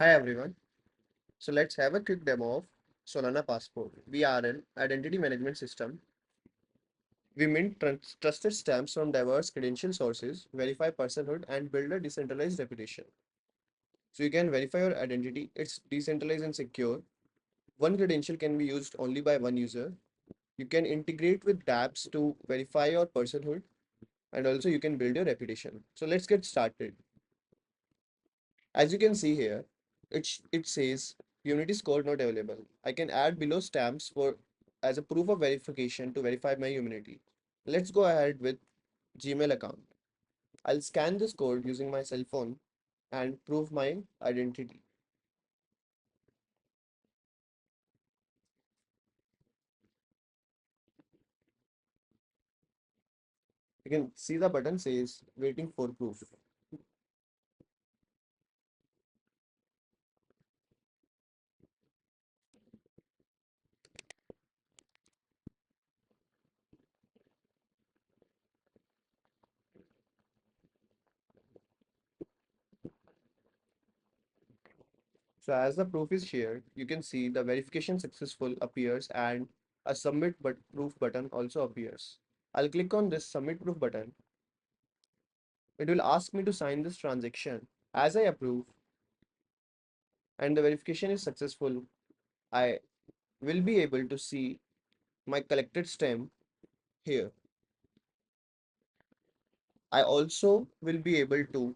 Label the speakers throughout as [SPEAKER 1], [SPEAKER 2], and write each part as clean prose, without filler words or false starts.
[SPEAKER 1] Hi everyone. So let's have a quick demo of Solana Passport. We are an identity management system. We mint trusted stamps from diverse credential sources, verify personhood, and build a decentralized reputation. So you can verify your identity. It's decentralized and secure. One credential can be used only by one user. You can integrate with dApps to verify your personhood, and also you can build your reputation. So let's get started. As you can see here, it says Unity score not available. I can add below stamps for as a proof of verification to verify my Unity. Let's go ahead with Gmail account. I'll scan this code using my cell phone and prove my identity. You can see the button says waiting for proof. So as the proof is shared, you can see the verification successful appears and a submit but proof button also appears. I'll click on this submit proof button. It will ask me to sign this transaction. As I approve and the verification is successful, I will be able to see my collected stamp here. I also will be able to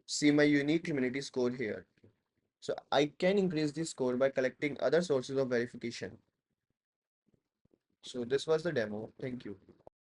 [SPEAKER 1] see my unique community score here. So I can increase the score by collecting other sources of verification. So this was the demo. Thank you.